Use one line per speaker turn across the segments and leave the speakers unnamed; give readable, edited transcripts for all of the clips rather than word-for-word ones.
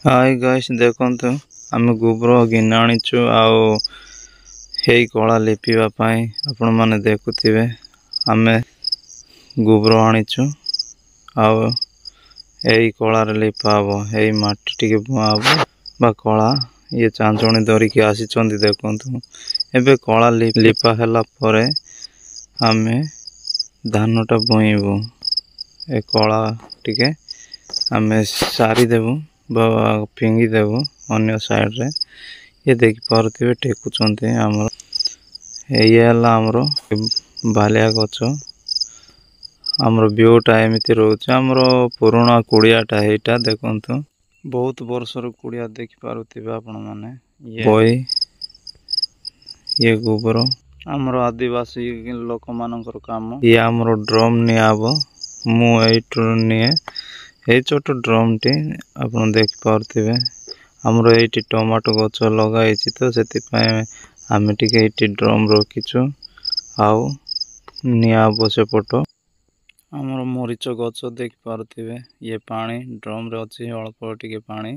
hi guys देखंतु आमे गोबर गिना आनिचु आउ हेई कला लिपिबा पई आपण माने देखुथिबे आमे गोबर आनिचु आउ एई कला रे लिपाबो हेई माटी टिके बुआबो बा कला ये चांचणी धरी के आसी चंदी देखंतु एबे कला लिपा हला परे आमे धानटा बुइबो ए कला टिके आमे सारी देबो फिंगी देव अन्य साइड रे ये देख पारे टेकुचंती आमर आमर बालिया गच आमर ब्यूटा एमती रोचे आमर पुराना कुड़ियाटा एटा देखंतु बहुत वर्षर कुड़िया देख पारुथिबे आपण माने बई ये गोबर आमर आदिवासी लोक मानकर काम ये आमर ड्रम नियाबो मु एटू निये ये छोट ड्रम टी आपण देख पारुथिबे हमरो एटी टमाटो गछ लगाइछि तो सेति पय आमे टिके एटी ड्रम रखिछु आउ निया बसे पटो हमरो मरीच गछ देख पारुथिबे ये पानी ड्रम रे अछि अल्प टिके पानी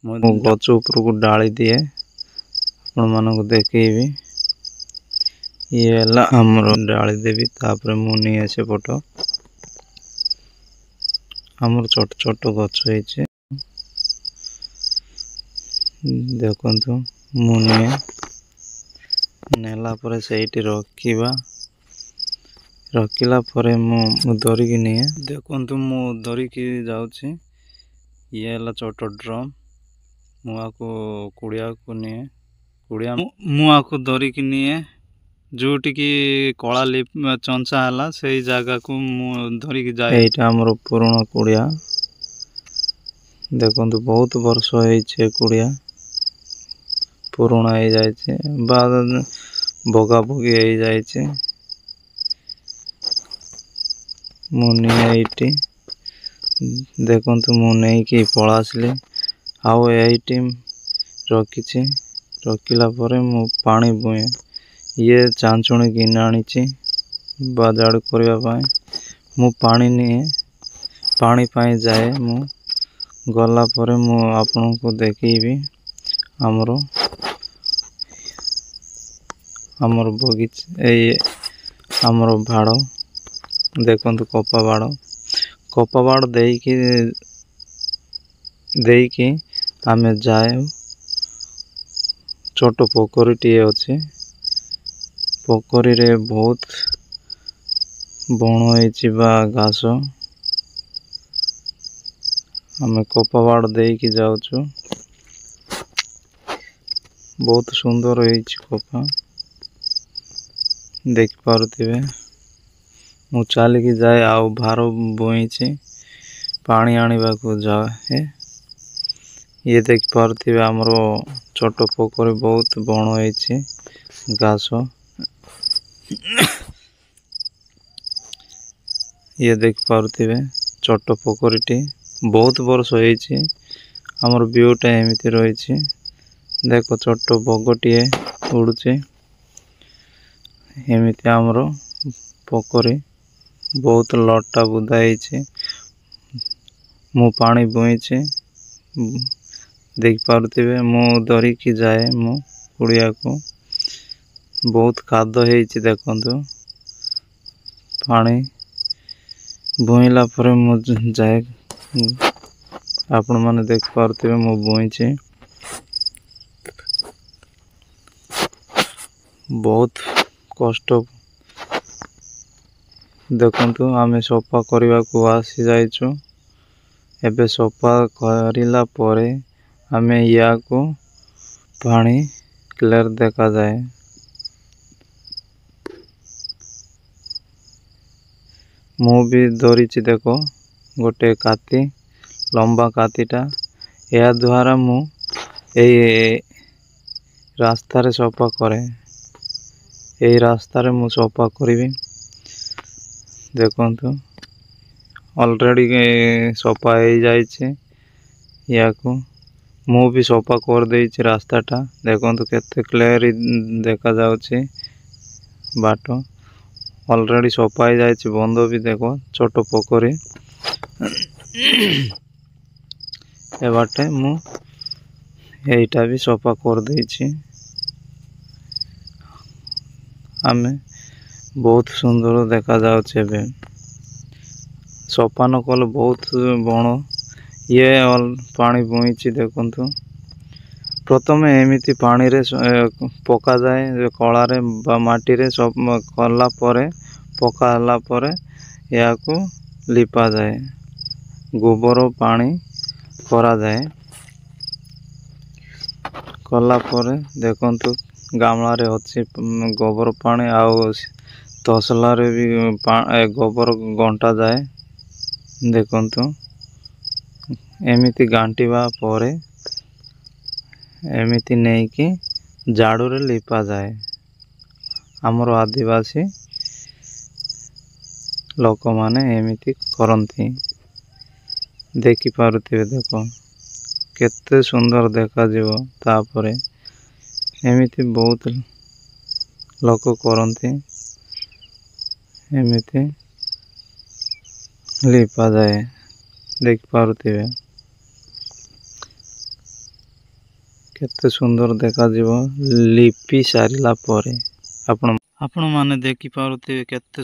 मु गछ ऊपर को डाली दिए आपण मानको देखैबी ये ला हमरो डाली देबी तापर मु निया से पटो हमर छोट छोट गछ है देखंतु मुने नेला परे सेठी रखिला परे मु धरी कि निए देखंतु मु धरी कि जाउछि ये हला छोट ड्रम मु आको कुड़िया को निए कुड़िया मु आको धरी कि निए जोटी की कला लिप चंचा हला सेही जागा को मु धरी कि जाय एटा हमर पुराना कुड़िया देखंतु बहुत वर्ष होई छे कुड़िया पुराना हो जाए छे बाद बगा बगी हो जाए छे मुनि एटी देखंतु मु नै कि पळासली आउ एटी रखी छी रखिला परे मु पानी बुए ये चांचणी गिना आनिछि बाजाड़ करबा पय मु पानी निए पानी पाई जाए मु गला परे मु आपन को देखैबी हमर बगीचा ए हमर भाड़ देखंतु कपा बाड़ देकी आमे जाए छोट पोखरी टी अछि पोखरी रे बहुत बण होइछि बा घास आमे कपावाड़ देकी जाउछु बहुत सुंदर होइछि कपा देख पारुथिबे मु चाली की जाए आउ भारो बोइछि पानी आनिबा को जाए ये देख पारुथिबे हमरो छोट पोखरी बहुत बण होइछि घास ये देख पारुथिबे छोट पोखरी टी बहुत वर्ष होइछि हमर ब्यूटा एमिति रहिछि देखो छोट बगटिए उड़ुछि एमिति हमर पोखरी बहुत लटा बुदा होइछि मु पानी बुइछि देख पारुथिबे मु धरी कि जाए मु कुड़िया को बहुत खाद होइछि देखंतु पानी बुइला परे मु जाए आपण माने देख पारुथिबे मु बुइछि बहुत कष्ट देखंतु आमे सफा करबा को आसी जाइछु एबे सफा करिला परे आमे या को पानी क्लियर देखा जाए मु भी धरिछि देखो गोटे काती लंबा कातीटा या द्वारा मु ए रास्ता रे सफा करे ए रास्ता रे मु सफा करबी देखंतु ऑलरेडी सफा हो जाइछे या को मु भी सफा कर देइछि रास्ताटा देखंतु केते क्लियर देखा जाउछि बाटो ऑलरेडी सफा हो जाइछे बंद भी देखो छोट पोखरी ए बाटे मु এইটা भी सफा कर देछि आमे बहुत सुंदर देखा जाउछे बे सफा न कले बहुत बण ये पानी बोईछि देखंतु प्रथमे एमिति पानी रे पका जाए कला रे बा माटी रे सब कला परे पका हला परे याकू लिपा जाए गोबर पानी करा जाए कला परे देखंतु गामला रे अछि गोबर पानी आउ तसला रे भी गोबर गंटा जाए देखंतु एमिति गांटीबा परे एमिति नहीं कि झाड़ू रे लिपा जाए हमर आदिवासी लोक माने एमिति करंती देखि पारुथिबे देखो केते सुंदर देखा जीवो तापरे एमिति बहुत लोक करंती एमिति लिपा जाए देखि पारुथिबे केते सुंदर देखा जीवो लिपि सारिला परे आपण माने देखि पारुथिबे केते